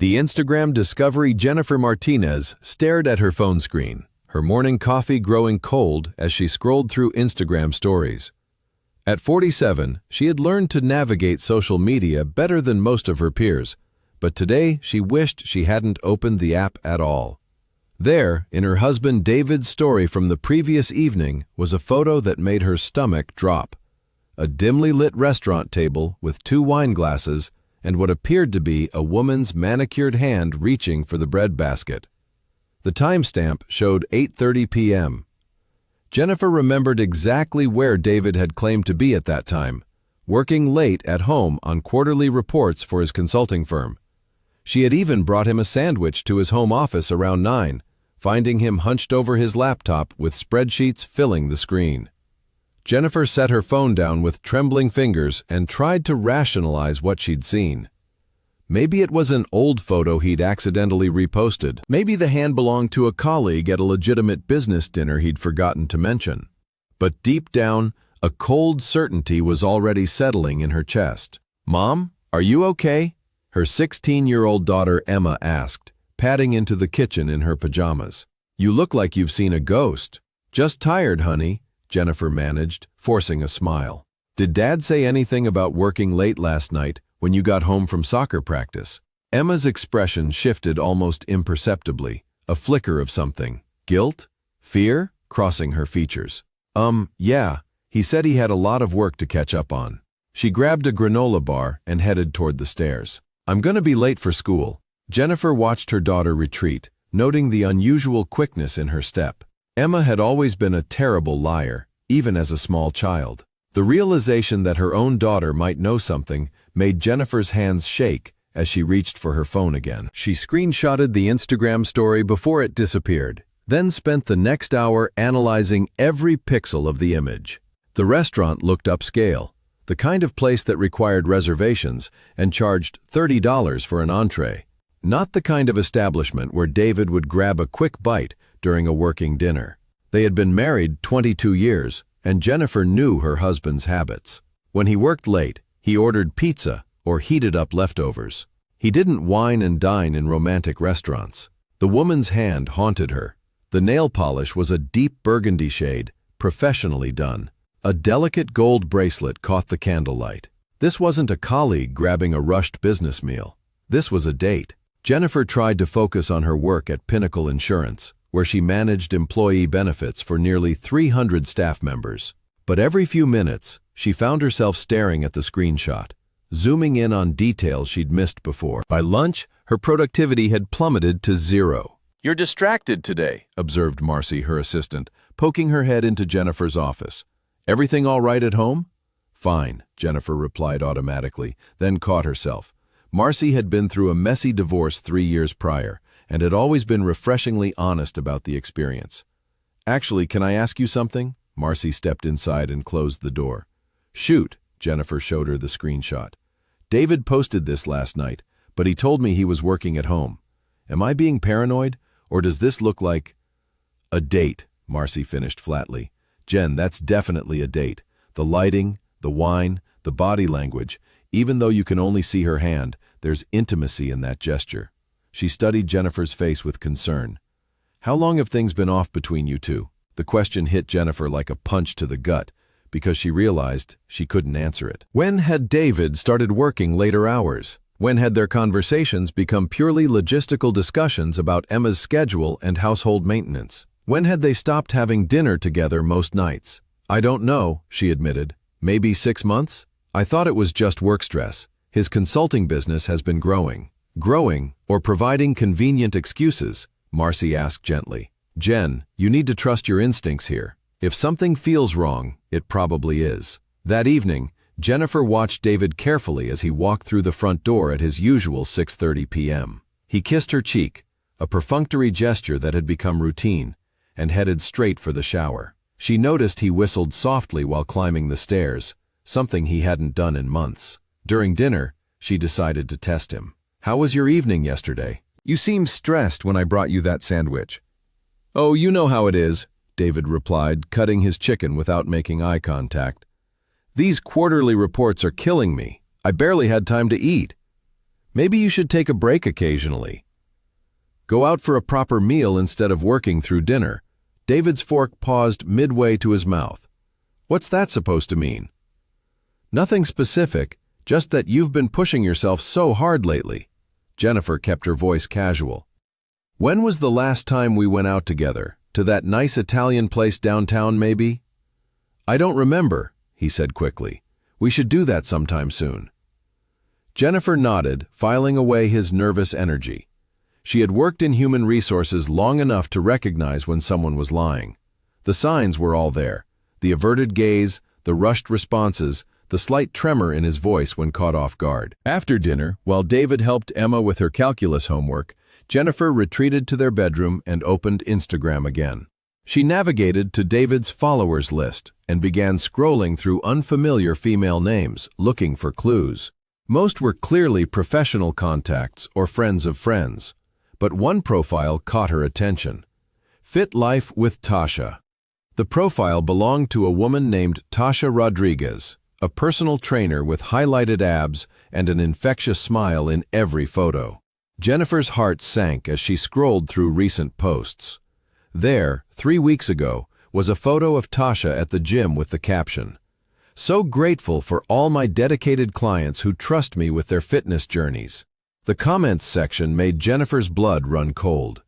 The Instagram discovery Jennifer Martinez stared at her phone screen, her morning coffee growing cold as she scrolled through Instagram stories. At 47, she had learned to navigate social media better than most of her peers, but today she wished she hadn't opened the app at all. There, in her husband David's story from the previous evening, was a photo that made her stomach drop. A dimly lit restaurant table with 2 wine glasses and what appeared to be a woman's manicured hand reaching for the bread basket. The timestamp showed 8:30 p.m. Jennifer remembered exactly where David had claimed to be at that time, working late at home on quarterly reports for his consulting firm. She had even brought him a sandwich to his home office around 9, finding him hunched over his laptop with spreadsheets filling the screen. Jennifer set her phone down with trembling fingers and tried to rationalize what she'd seen. Maybe it was an old photo he'd accidentally reposted. Maybe the hand belonged to a colleague at a legitimate business dinner he'd forgotten to mention. But deep down, a cold certainty was already settling in her chest. "Mom, are you okay?" her 16-year-old daughter Emma asked, padding into the kitchen in her pajamas. "You look like you've seen a ghost." "Just tired, honey," Jennifer managed, forcing a smile. "Did Dad say anything about working late last night when you got home from soccer practice?" Emma's expression shifted almost imperceptibly, a flicker of something. Guilt? Fear? Crossing her features. Yeah, he said he had a lot of work to catch up on." She grabbed a granola bar and headed toward the stairs. "I'm gonna be late for school." Jennifer watched her daughter retreat, noting the unusual quickness in her step. Emma had always been a terrible liar, even as a small child. The realization that her own daughter might know something made Jennifer's hands shake as she reached for her phone again. She screenshotted the Instagram story before it disappeared, then spent the next hour analyzing every pixel of the image. The restaurant looked upscale, the kind of place that required reservations and charged $30 for an entree. Not the kind of establishment where David would grab a quick bite during a working dinner. They had been married 22 years, and Jennifer knew her husband's habits. When he worked late, he ordered pizza or heated up leftovers. He didn't wine and dine in romantic restaurants. The woman's hand haunted her. The nail polish was a deep burgundy shade, professionally done. A delicate gold bracelet caught the candlelight. This wasn't a colleague grabbing a rushed business meal. This was a date. Jennifer tried to focus on her work at Pinnacle Insurance, where she managed employee benefits for nearly 300 staff members. But every few minutes, she found herself staring at the screenshot, zooming in on details she'd missed before. By lunch, her productivity had plummeted to 0. "You're distracted today," observed Marcy, her assistant, poking her head into Jennifer's office. "Everything all right at home?" "Fine," Jennifer replied automatically, then caught herself. Marcy had been through a messy divorce 3 years prior, and had always been refreshingly honest about the experience. "Actually, can I ask you something?" Marcy stepped inside and closed the door. "Shoot," Jennifer showed her the screenshot. "David posted this last night, but he told me he was working at home. Am I being paranoid, or does this look like—" "A date," Marcy finished flatly. "Jen, that's definitely a date. The lighting, the wine, the body language. Even though you can only see her hand, there's intimacy in that gesture." She studied Jennifer's face with concern. "How long have things been off between you two?" The question hit Jennifer like a punch to the gut, because she realized she couldn't answer it. When had David started working later hours? When had their conversations become purely logistical discussions about Emma's schedule and household maintenance? When had they stopped having dinner together most nights? "I don't know," she admitted. "Maybe 6 months? I thought it was just work stress. His consulting business has been growing." "Growing, or providing convenient excuses?" Marcy asked gently. "Jen, you need to trust your instincts here. If something feels wrong, it probably is." That evening, Jennifer watched David carefully as he walked through the front door at his usual 6:30 p.m. He kissed her cheek, a perfunctory gesture that had become routine, and headed straight for the shower. She noticed he whistled softly while climbing the stairs, something he hadn't done in months. During dinner, she decided to test him. "How was your evening yesterday? You seemed stressed when I brought you that sandwich." "Oh, you know how it is," David replied, cutting his chicken without making eye contact. "These quarterly reports are killing me. I barely had time to eat." Maybe you should take a break occasionally. Go out for a proper meal instead of working through dinner. David's fork paused midway to his mouth. What's that supposed to mean? Nothing specific, just that you've been pushing yourself so hard lately. Jennifer kept her voice casual. When was the last time we went out together? To that nice Italian place downtown, maybe? I don't remember, he said quickly. We should do that sometime soon. Jennifer nodded, filing away his nervous energy. She had worked in human resources long enough to recognize when someone was lying. The signs were all there. The averted gaze, the rushed responses, the slight tremor in his voice when caught off guard. After dinner, while David helped Emma with her calculus homework, Jennifer retreated to their bedroom and opened Instagram again. She navigated to David's followers list and began scrolling through unfamiliar female names, looking for clues. Most were clearly professional contacts or friends of friends, but one profile caught her attention. Fit Life with Tasha. The profile belonged to a woman named Tasha Rodriguez, a personal trainer with highlighted abs and an infectious smile in every photo. Jennifer's heart sank as she scrolled through recent posts. There, 3 weeks ago, was a photo of Tasha at the gym with the caption, "So grateful for all my dedicated clients who trust me with their fitness journeys." The comments section made Jennifer's blood run cold.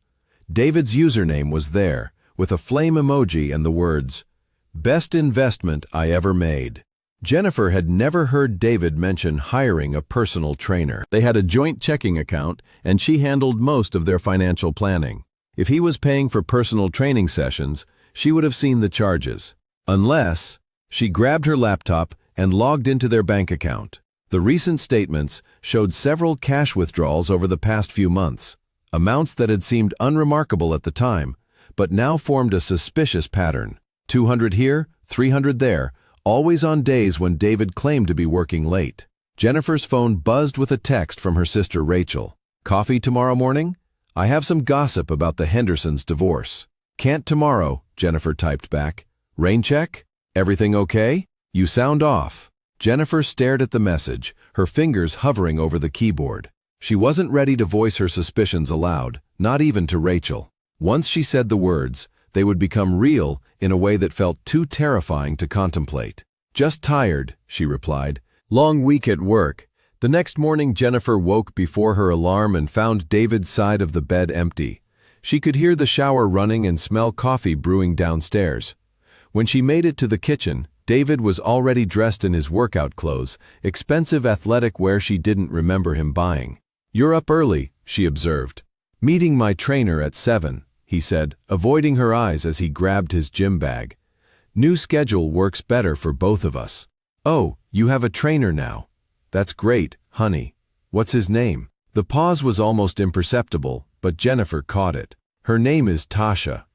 David's username was there, with a flame emoji and the words, "Best investment I ever made." Jennifer had never heard David mention hiring a personal trainer. They had a joint checking account, and she handled most of their financial planning. If he was paying for personal training sessions, she would have seen the charges. Unless, she grabbed her laptop and logged into their bank account. The recent statements showed several cash withdrawals over the past few months, amounts that had seemed unremarkable at the time, but now formed a suspicious pattern. 200 here, 300 there, always on days when David claimed to be working late. Jennifer's phone buzzed with a text from her sister Rachel. "Coffee tomorrow morning? I have some gossip about the Hendersons' divorce." "Can't tomorrow," Jennifer typed back. "Rain check? Everything okay? You sound off." Jennifer stared at the message, her fingers hovering over the keyboard. She wasn't ready to voice her suspicions aloud, not even to Rachel. Once she said the words, they would become real in a way that felt too terrifying to contemplate. "Just tired," she replied. "Long week at work." The next morning, Jennifer woke before her alarm and found David's side of the bed empty. She could hear the shower running and smell coffee brewing downstairs. When she made it to the kitchen, David was already dressed in his workout clothes, expensive athletic wear she didn't remember him buying. "You're up early," she observed. "Meeting my trainer at 7, he said, avoiding her eyes as he grabbed his gym bag. "New schedule works better for both of us." "Oh, you have a trainer now. That's great, honey. What's his name?" The pause was almost imperceptible, but Jennifer caught it. "Her name is Tasha.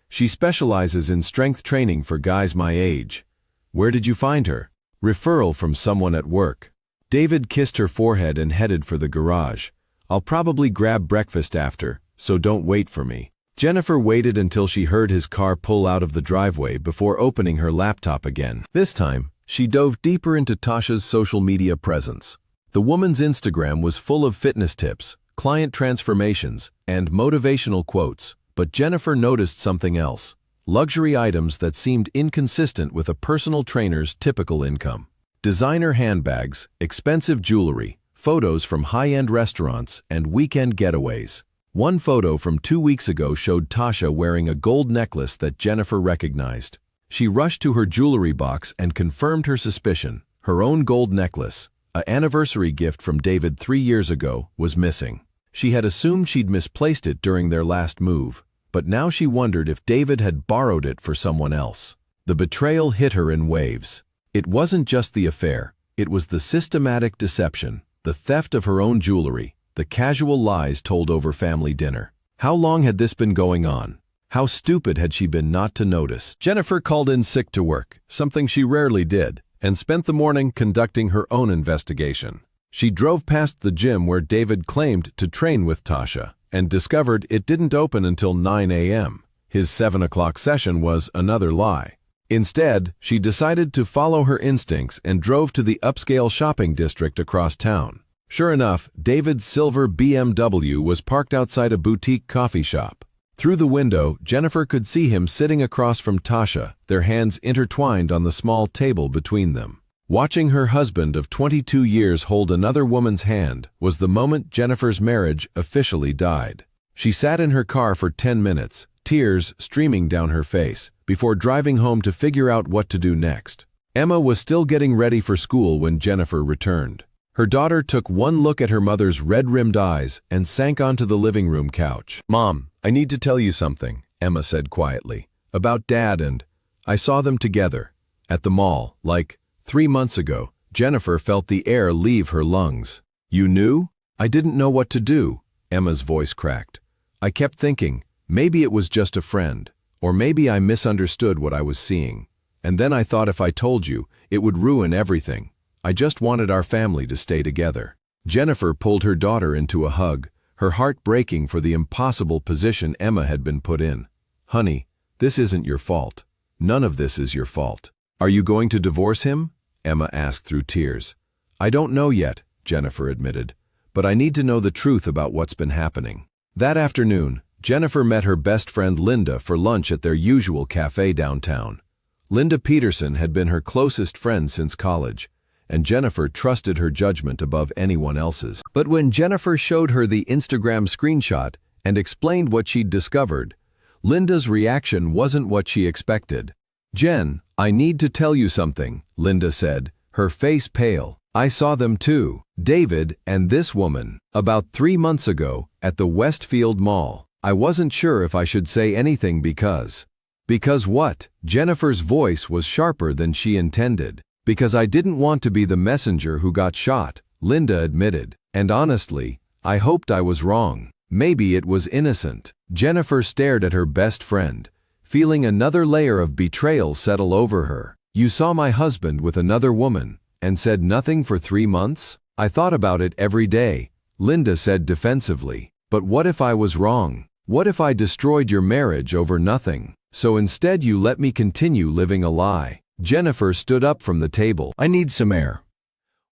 She specializes in strength training for guys my age." "Where did you find her?" "Referral from someone at work." David kissed her forehead and headed for the garage. "I'll probably grab breakfast after, so don't wait for me." Jennifer waited until she heard his car pull out of the driveway before opening her laptop again. This time, she dove deeper into Tasha's social media presence. The woman's Instagram was full of fitness tips, client transformations, and motivational quotes, but Jennifer noticed something else: luxury items that seemed inconsistent with a personal trainer's typical income. Designer handbags, expensive jewelry, photos from high-end restaurants, and weekend getaways. One photo from 2 weeks ago showed Tasha wearing a gold necklace that Jennifer recognized. She rushed to her jewelry box and confirmed her suspicion. Her own gold necklace, an anniversary gift from David 3 years ago, was missing. She had assumed she'd misplaced it during their last move, but now she wondered if David had borrowed it for someone else. The betrayal hit her in waves. It wasn't just the affair, it was the systematic deception, the theft of her own jewelry, the casual lies told over family dinner. How long had this been going on? How stupid had she been not to notice? Jennifer called in sick to work, something she rarely did, and spent the morning conducting her own investigation. She drove past the gym where David claimed to train with Tasha and discovered it didn't open until 9 a.m. His 7 o'clock session was another lie. Instead, she decided to follow her instincts and drove to the upscale shopping district across town. Sure enough, David's silver BMW was parked outside a boutique coffee shop. Through the window, Jennifer could see him sitting across from Tasha, their hands intertwined on the small table between them. Watching her husband of 22 years hold another woman's hand was the moment Jennifer's marriage officially died. She sat in her car for 10 minutes, tears streaming down her face, before driving home to figure out what to do next. Emma was still getting ready for school when Jennifer returned. Her daughter took one look at her mother's red-rimmed eyes and sank onto the living room couch. "Mom, I need to tell you something," Emma said quietly. "About Dad and I saw them together. At the mall, like 3 months ago." Jennifer felt the air leave her lungs. "You knew?" "I didn't know what to do," Emma's voice cracked. "I kept thinking, maybe it was just a friend, or maybe I misunderstood what I was seeing. And then I thought if I told you, it would ruin everything. I just wanted our family to stay together." Jennifer pulled her daughter into a hug, her heart breaking for the impossible position Emma had been put in. "Honey, this isn't your fault. None of this is your fault." "Are you going to divorce him?" Emma asked through tears. "I don't know yet," Jennifer admitted, "but I need to know the truth about what's been happening." That afternoon, Jennifer met her best friend Linda for lunch at their usual cafe downtown. Linda Peterson had been her closest friend since college, and Jennifer trusted her judgment above anyone else's. But when Jennifer showed her the Instagram screenshot and explained what she'd discovered, Linda's reaction wasn't what she expected. "Jen, I need to tell you something," Linda said, her face pale. "I saw them too, David and this woman, about 3 months ago at the Westfield Mall. I wasn't sure if I should say anything because..." "Because what?" Jennifer's voice was sharper than she intended. "Because I didn't want to be the messenger who got shot," Linda admitted. "And honestly, I hoped I was wrong. Maybe it was innocent." Jennifer stared at her best friend, feeling another layer of betrayal settle over her. "You saw my husband with another woman, and said nothing for 3 months? I thought about it every day," Linda said defensively. "But what if I was wrong? What if I destroyed your marriage over nothing? So instead you let me continue living a lie." Jennifer stood up from the table. "I need some air."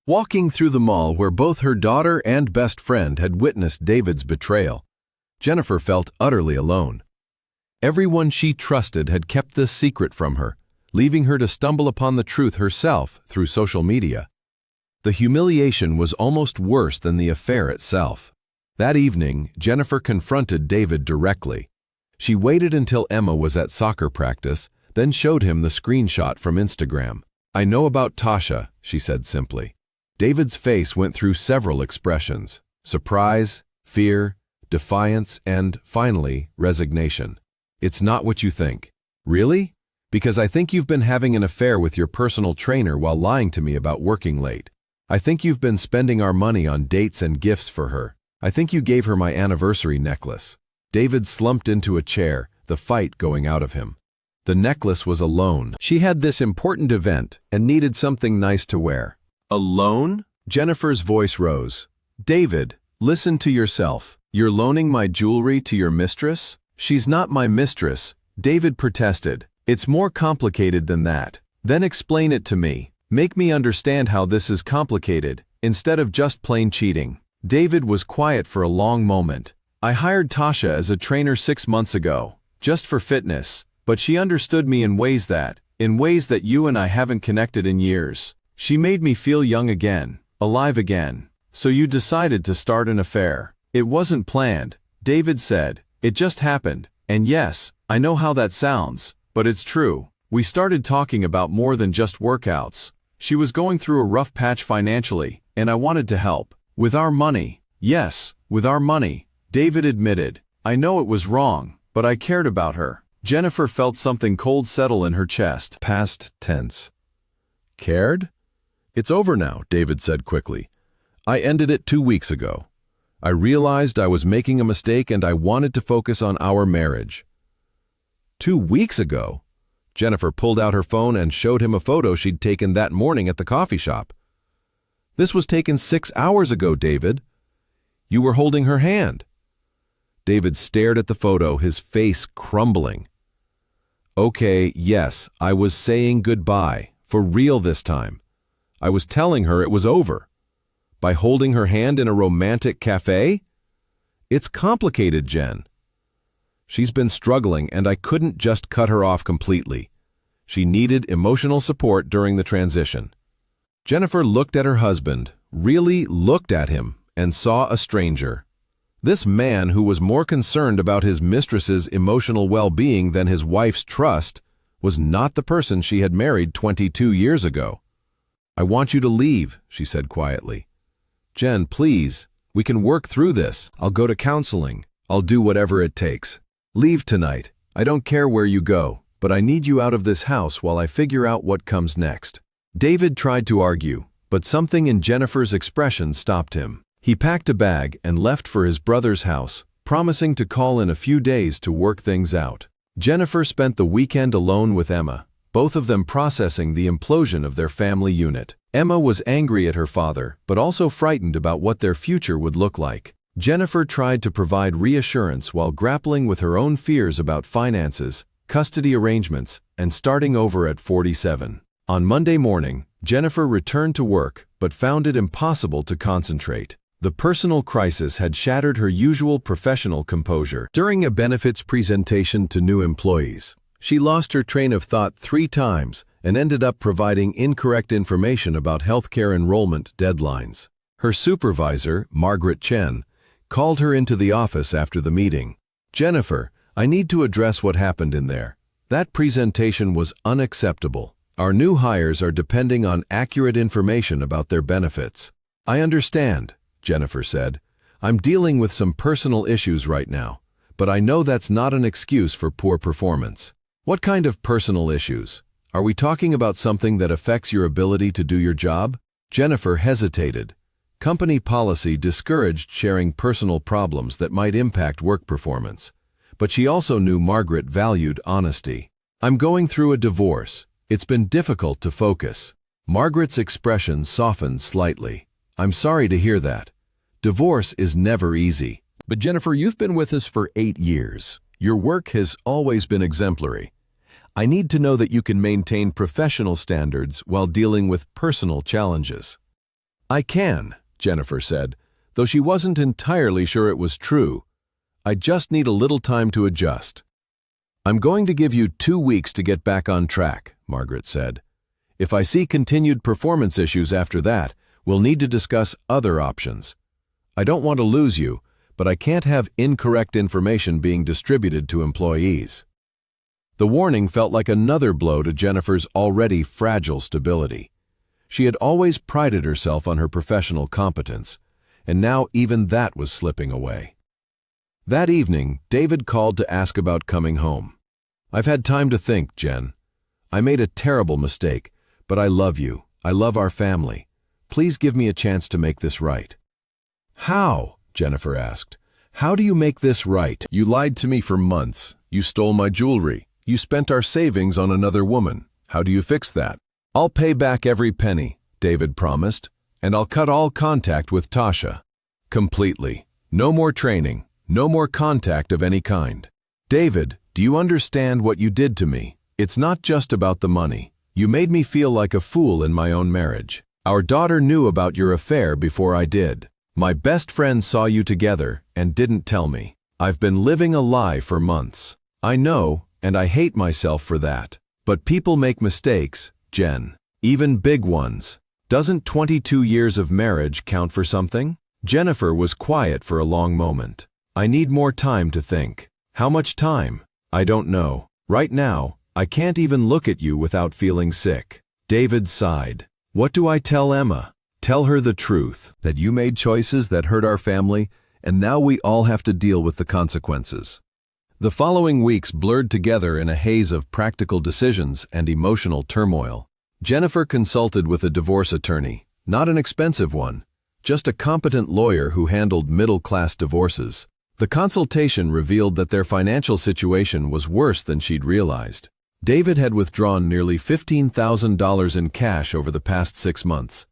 Walking through the mall where both her daughter and best friend had witnessed David's betrayal, Jennifer felt utterly alone. Everyone she trusted had kept this secret from her, leaving her to stumble upon the truth herself through social media. The humiliation was almost worse than the affair itself. That evening, Jennifer confronted David directly. She waited until Emma was at soccer practice, then showed him the screenshot from Instagram. "I know about Tasha," she said simply. David's face went through several expressions: surprise, fear, defiance, and, finally, resignation. "It's not what you think." "Really? Because I think you've been having an affair with your personal trainer while lying to me about working late. I think you've been spending our money on dates and gifts for her. I think you gave her my anniversary necklace." David slumped into a chair, the fight going out of him. The necklace was a loan. She had this important event and needed something nice to wear. "A loan?" Jennifer's voice rose. "David, listen to yourself. You're loaning my jewelry to your mistress?" "She's not my mistress," David protested. "It's more complicated than that." "Then explain it to me. Make me understand how this is complicated, instead of just plain cheating." David was quiet for a long moment. "I hired Tasha as a trainer 6 months ago, just for fitness, but she understood me in ways that you and I haven't connected in years. She made me feel young again, alive again. So you decided to start an affair." "It wasn't planned," David said. "It just happened. And yes, I know how that sounds, but it's true. We started talking about more than just workouts. She was going through a rough patch financially, and I wanted to help. With our money." "Yes, with our money," David admitted. "I know it was wrong, but I cared about her." Jennifer felt something cold settle in her chest. Past tense. "Cared?" "It's over now," David said quickly. "I ended it 2 weeks ago. I realized I was making a mistake and I wanted to focus on our marriage." 2 weeks ago? Jennifer pulled out her phone and showed him a photo she'd taken that morning at the coffee shop. "This was taken 6 hours ago, David. You were holding her hand." David stared at the photo, his face crumbling. "Okay, yes, I was saying goodbye, for real this time. I was telling her it was over. By holding her hand in a romantic cafe? It's complicated, Jen. She's been struggling, and I couldn't just cut her off completely. She needed emotional support during the transition. Jennifer looked at her husband, really looked at him, and saw a stranger. This man, who was more concerned about his mistress's emotional well-being than his wife's trust, was not the person she had married 22 years ago. "I want you to leave," she said quietly. "Jen, please, we can work through this. I'll go to counseling. I'll do whatever it takes. Leave tonight. I don't care where you go, but I need you out of this house while I figure out what comes next." David tried to argue, but something in Jennifer's expression stopped him. He packed a bag and left for his brother's house, promising to call in a few days to work things out. Jennifer spent the weekend alone with Emma, both of them processing the implosion of their family unit. Emma was angry at her father, but also frightened about what their future would look like. Jennifer tried to provide reassurance while grappling with her own fears about finances, custody arrangements, and starting over at 47. On Monday morning, Jennifer returned to work, but found it impossible to concentrate. The personal crisis had shattered her usual professional composure. During a benefits presentation to new employees, she lost her train of thought 3 times and ended up providing incorrect information about healthcare enrollment deadlines. Her supervisor, Margaret Chen, called her into the office after the meeting. "Jennifer, I need to address what happened in there. That presentation was unacceptable. Our new hires are depending on accurate information about their benefits." "I understand," Jennifer said. "I'm dealing with some personal issues right now, but I know that's not an excuse for poor performance." "What kind of personal issues? Are we talking about something that affects your ability to do your job?" Jennifer hesitated. Company policy discouraged sharing personal problems that might impact work performance, but she also knew Margaret valued honesty. "I'm going through a divorce. It's been difficult to focus." Margaret's expression softened slightly. "I'm sorry to hear that. Divorce is never easy." "But Jennifer, you've been with us for 8 years. Your work has always been exemplary. I need to know that you can maintain professional standards while dealing with personal challenges." "I can," Jennifer said, though she wasn't entirely sure it was true. "I just need a little time to adjust." "I'm going to give you 2 weeks to get back on track," Margaret said. "If I see continued performance issues after that, we'll need to discuss other options. I don't want to lose you, but I can't have incorrect information being distributed to employees." The warning felt like another blow to Jennifer's already fragile stability. She had always prided herself on her professional competence, and now even that was slipping away. That evening, David called to ask about coming home. "I've had time to think, Jen. I made a terrible mistake, but I love you. I love our family. Please give me a chance to make this right." "How?" Jennifer asked. "How do you make this right? You lied to me for months. You stole my jewelry. You spent our savings on another woman. How do you fix that?" "I'll pay back every penny," David promised, "and I'll cut all contact with Tasha. Completely. No more training. No more contact of any kind." "David, do you understand what you did to me? It's not just about the money. You made me feel like a fool in my own marriage. Our daughter knew about your affair before I did. My best friend saw you together and didn't tell me. I've been living a lie for months. I know, and I hate myself for that. But people make mistakes, Jen. Even big ones. Doesn't 22 years of marriage count for something?" Jennifer was quiet for a long moment. "I need more time to think." "How much time?" "I don't know. Right now, I can't even look at you without feeling sick." David sighed. "What do I tell Emma?" "Tell her the truth, that you made choices that hurt our family, and now we all have to deal with the consequences." The following weeks blurred together in a haze of practical decisions and emotional turmoil. Jennifer consulted with a divorce attorney, not an expensive one, just a competent lawyer who handled middle-class divorces. The consultation revealed that their financial situation was worse than she'd realized. David had withdrawn nearly $15,000 in cash over the past 6 months.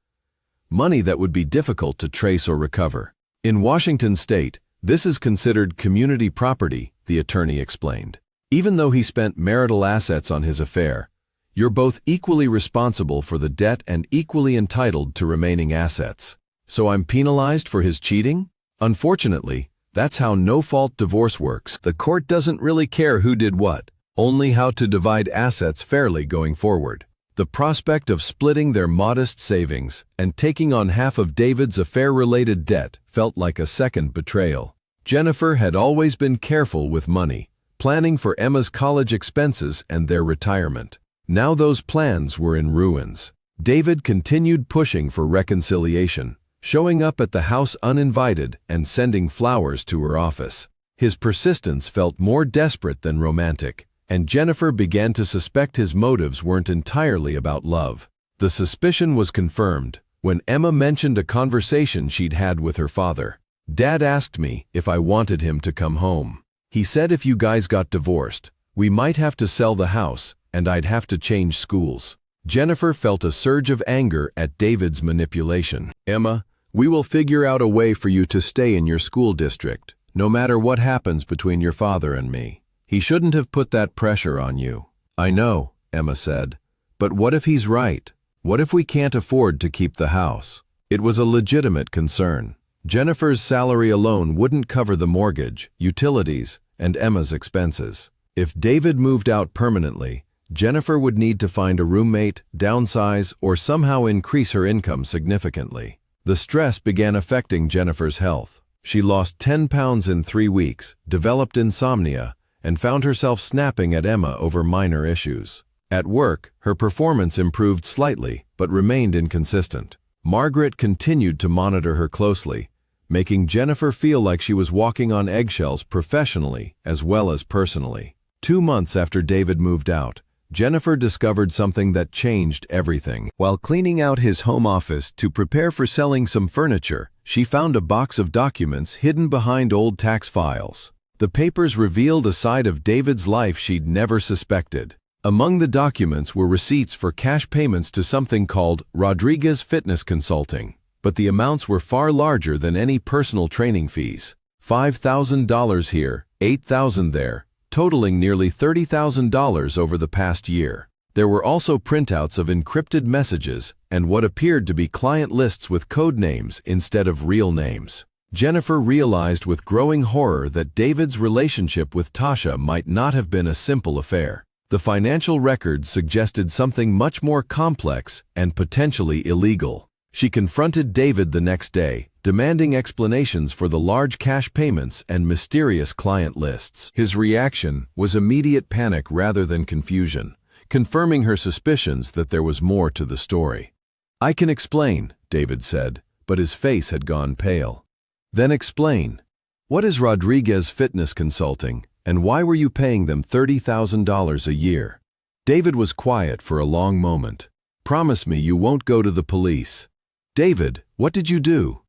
Money that would be difficult to trace or recover. In Washington state, this is considered community property, the attorney explained. Even though he spent marital assets on his affair, you're both equally responsible for the debt and equally entitled to remaining assets. So I'm penalized for his cheating? Unfortunately, that's how no-fault divorce works. The court doesn't really care who did what, only how to divide assets fairly going forward. The prospect of splitting their modest savings and taking on half of David's affair-related debt felt like a second betrayal. Jennifer had always been careful with money, planning for Emma's college expenses and their retirement. Now those plans were in ruins. David continued pushing for reconciliation, showing up at the house uninvited and sending flowers to her office. His persistence felt more desperate than romantic, and Jennifer began to suspect his motives weren't entirely about love. The suspicion was confirmed when Emma mentioned a conversation she'd had with her father. "Dad asked me if I wanted him to come home. He said if you guys got divorced, we might have to sell the house and I'd have to change schools." Jennifer felt a surge of anger at David's manipulation. "Emma, we will figure out a way for you to stay in your school district, no matter what happens between your father and me. He shouldn't have put that pressure on you." "I know," Emma said, "but what if he's right? What if we can't afford to keep the house?" It was a legitimate concern. Jennifer's salary alone wouldn't cover the mortgage, utilities, and Emma's expenses. If David moved out permanently, Jennifer would need to find a roommate, downsize, or somehow increase her income significantly. The stress began affecting Jennifer's health. She lost 10 pounds in 3 weeks, developed insomnia, and found herself snapping at Emma over minor issues. At work, her performance improved slightly, but remained inconsistent. Margaret continued to monitor her closely, making Jennifer feel like she was walking on eggshells professionally as well as personally. 2 months after David moved out, Jennifer discovered something that changed everything. While cleaning out his home office to prepare for selling some furniture, she found a box of documents hidden behind old tax files. The papers revealed a side of David's life she'd never suspected. Among the documents were receipts for cash payments to something called Rodriguez Fitness Consulting, but the amounts were far larger than any personal training fees. $5,000 here, $8,000 there, totaling nearly $30,000 over the past year. There were also printouts of encrypted messages and what appeared to be client lists with code names instead of real names. Jennifer realized with growing horror that David's relationship with Tasha might not have been a simple affair. The financial records suggested something much more complex and potentially illegal. She confronted David the next day, demanding explanations for the large cash payments and mysterious client lists. His reaction was immediate panic rather than confusion, confirming her suspicions that there was more to the story. "I can explain," David said, but his face had gone pale. "Then explain. What is Rodriguez Fitness Consulting, and why were you paying them $30,000 a year?" David was quiet for a long moment. "Promise me you won't go to the police." "David, what did you do?"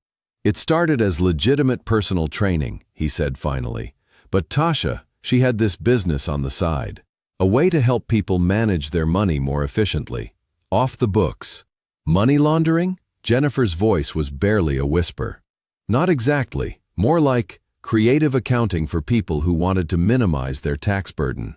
"It started as legitimate personal training," he said finally. "But Tasha, she had this business on the side. A way to help people manage their money more efficiently. Off the books." "Money laundering?" Jennifer's voice was barely a whisper. "Not exactly. More like creative accounting for people who wanted to minimize their tax burden.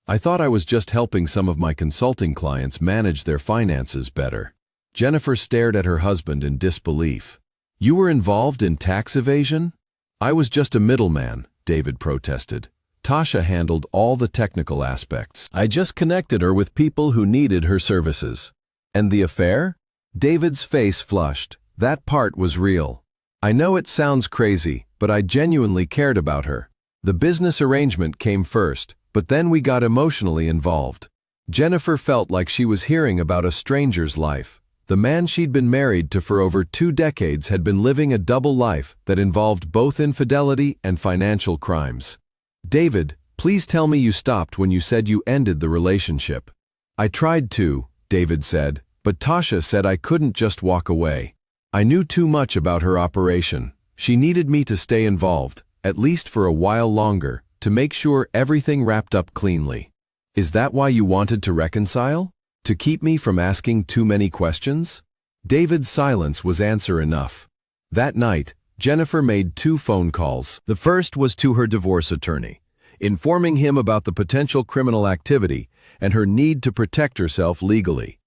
I thought I was just helping some of my consulting clients manage their finances better." Jennifer stared at her husband in disbelief. "You were involved in tax evasion?" "I was just a middleman," David protested. "Tasha handled all the technical aspects. I just connected her with people who needed her services." "And the affair?" David's face flushed. "That part was real. I know it sounds crazy, but I genuinely cared about her. The business arrangement came first, but then we got emotionally involved." Jennifer felt like she was hearing about a stranger's life. The man she'd been married to for over 2 decades had been living a double life that involved both infidelity and financial crimes. "David, please tell me you stopped when you said you ended the relationship." "I tried to," David said, "but Tasha said I couldn't just walk away. I knew too much about her operation. She needed me to stay involved, at least for a while longer, to make sure everything wrapped up cleanly." "Is that why you wanted to reconcile? To keep me from asking too many questions?" David's silence was answer enough. That night, Jennifer made 2 phone calls. The first was to her divorce attorney, informing him about the potential criminal activity and her need to protect herself legally.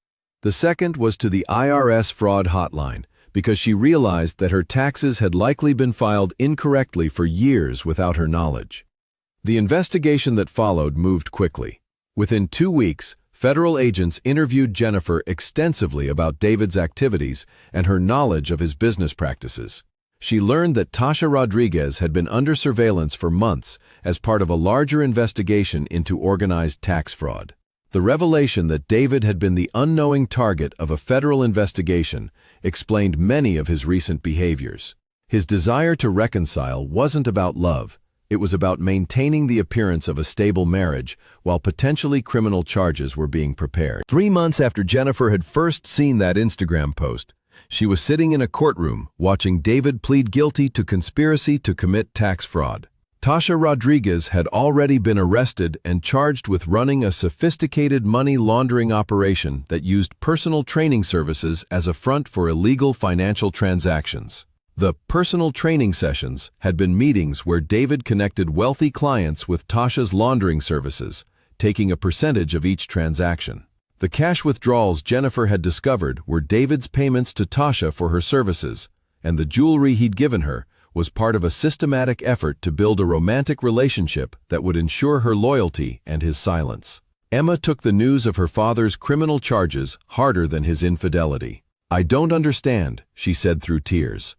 The second was to the IRS fraud hotline, because she realized that her taxes had likely been filed incorrectly for years without her knowledge. The investigation that followed moved quickly. Within 2 weeks, federal agents interviewed Jennifer extensively about David's activities and her knowledge of his business practices. She learned that Tasha Rodriguez had been under surveillance for months as part of a larger investigation into organized tax fraud. The revelation that David had been the unknowing target of a federal investigation explained many of his recent behaviors. His desire to reconcile wasn't about love. It was about maintaining the appearance of a stable marriage while potentially criminal charges were being prepared. 3 months after Jennifer had first seen that Instagram post, she was sitting in a courtroom watching David plead guilty to conspiracy to commit tax fraud. Tasha Rodriguez had already been arrested and charged with running a sophisticated money laundering operation that used personal training services as a front for illegal financial transactions. The personal training sessions had been meetings where David connected wealthy clients with Tasha's laundering services, taking a percentage of each transaction. The cash withdrawals Jennifer had discovered were David's payments to Tasha for her services, and the jewelry he'd given her was part of a systematic effort to build a romantic relationship that would ensure her loyalty and his silence. Emma took the news of her father's criminal charges harder than his infidelity. "I don't understand," she said through tears.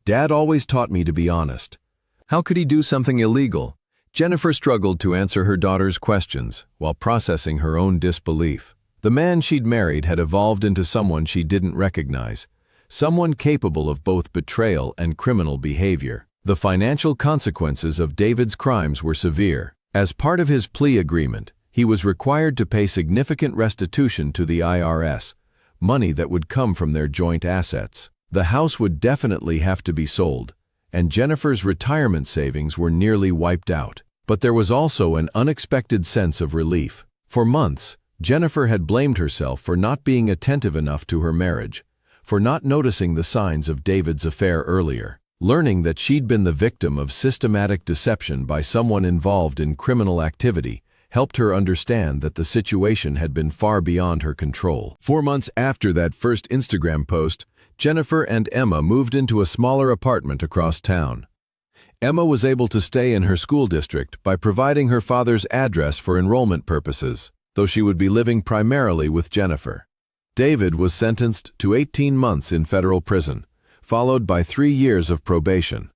"Dad always taught me to be honest. How could he do something illegal?" Jennifer struggled to answer her daughter's questions while processing her own disbelief. The man she'd married had evolved into someone she didn't recognize, someone capable of both betrayal and criminal behavior. The financial consequences of David's crimes were severe. As part of his plea agreement, he was required to pay significant restitution to the IRS, money that would come from their joint assets. The house would definitely have to be sold, and Jennifer's retirement savings were nearly wiped out. But there was also an unexpected sense of relief. For months, Jennifer had blamed herself for not being attentive enough to her marriage, for not noticing the signs of David's affair earlier. Learning that she'd been the victim of systematic deception by someone involved in criminal activity helped her understand that the situation had been far beyond her control. 4 months after that first Instagram post, Jennifer and Emma moved into a smaller apartment across town. Emma was able to stay in her school district by providing her father's address for enrollment purposes, though she would be living primarily with Jennifer. David was sentenced to 18 months in federal prison, followed by 3 years of probation.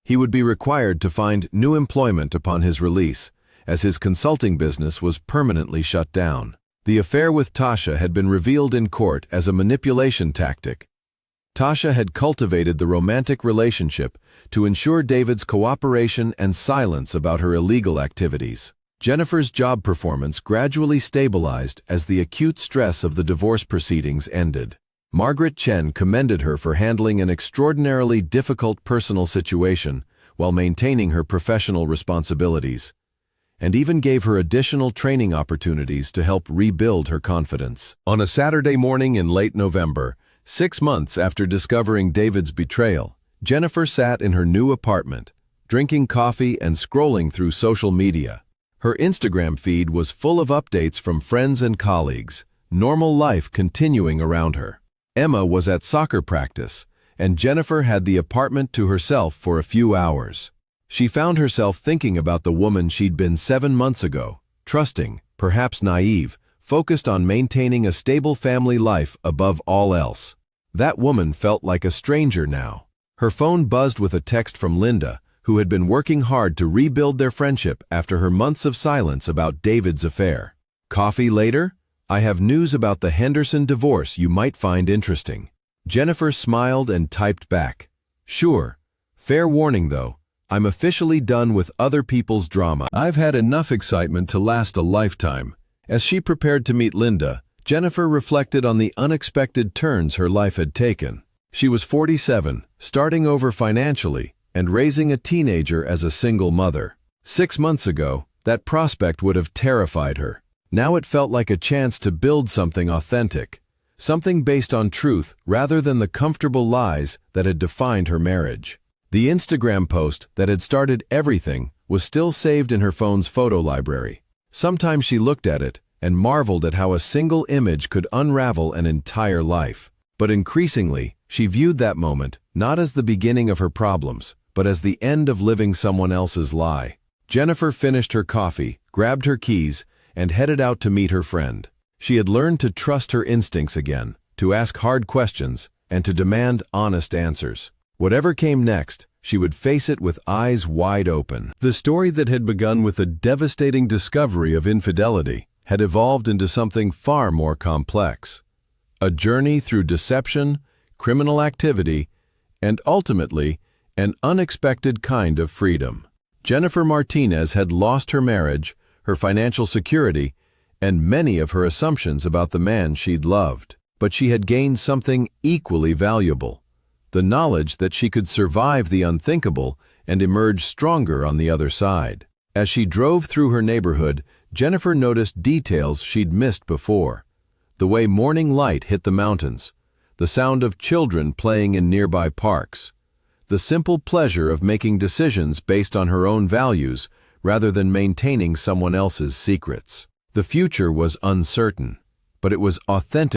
He would be required to find new employment upon his release, as his consulting business was permanently shut down. The affair with Tasha had been revealed in court as a manipulation tactic. Tasha had cultivated the romantic relationship to ensure David's cooperation and silence about her illegal activities. Jennifer's job performance gradually stabilized as the acute stress of the divorce proceedings ended. Margaret Chen commended her for handling an extraordinarily difficult personal situation while maintaining her professional responsibilities, and even gave her additional training opportunities to help rebuild her confidence. On a Saturday morning in late November, 6 months after discovering David's betrayal, Jennifer sat in her new apartment, drinking coffee and scrolling through social media. Her Instagram feed was full of updates from friends and colleagues, normal life continuing around her. Emma was at soccer practice, and Jennifer had the apartment to herself for a few hours. She found herself thinking about the woman she'd been 7 months ago, trusting, perhaps naive, focused on maintaining a stable family life above all else. That woman felt like a stranger now. Her phone buzzed with a text from Linda, who had been working hard to rebuild their friendship after her months of silence about David's affair. "Coffee later? I have news about the Henderson divorce you might find interesting." Jennifer smiled and typed back, "Sure. Fair warning though, I'm officially done with other people's drama. I've had enough excitement to last a lifetime." As she prepared to meet Linda, Jennifer reflected on the unexpected turns her life had taken. She was 47, starting over financially, and raising a teenager as a single mother. 6 months ago, that prospect would have terrified her. Now it felt like a chance to build something authentic, something based on truth rather than the comfortable lies that had defined her marriage. The Instagram post that had started everything was still saved in her phone's photo library. Sometimes she looked at it and marveled at how a single image could unravel an entire life. But increasingly, she viewed that moment not as the beginning of her problems, but as the end of living someone else's lie. Jennifer finished her coffee, grabbed her keys, and headed out to meet her friend. She had learned to trust her instincts again, to ask hard questions, and to demand honest answers. Whatever came next, she would face it with eyes wide open. The story that had begun with the devastating discovery of infidelity had evolved into something far more complex. A journey through deception, criminal activity, and ultimately, an unexpected kind of freedom. Jennifer Martinez had lost her marriage, her financial security, and many of her assumptions about the man she'd loved. But she had gained something equally valuable: the knowledge that she could survive the unthinkable and emerge stronger on the other side. As she drove through her neighborhood, Jennifer noticed details she'd missed before. The way morning light hit the mountains, the sound of children playing in nearby parks, the simple pleasure of making decisions based on her own values rather than maintaining someone else's secrets. The future was uncertain, but it was authentic.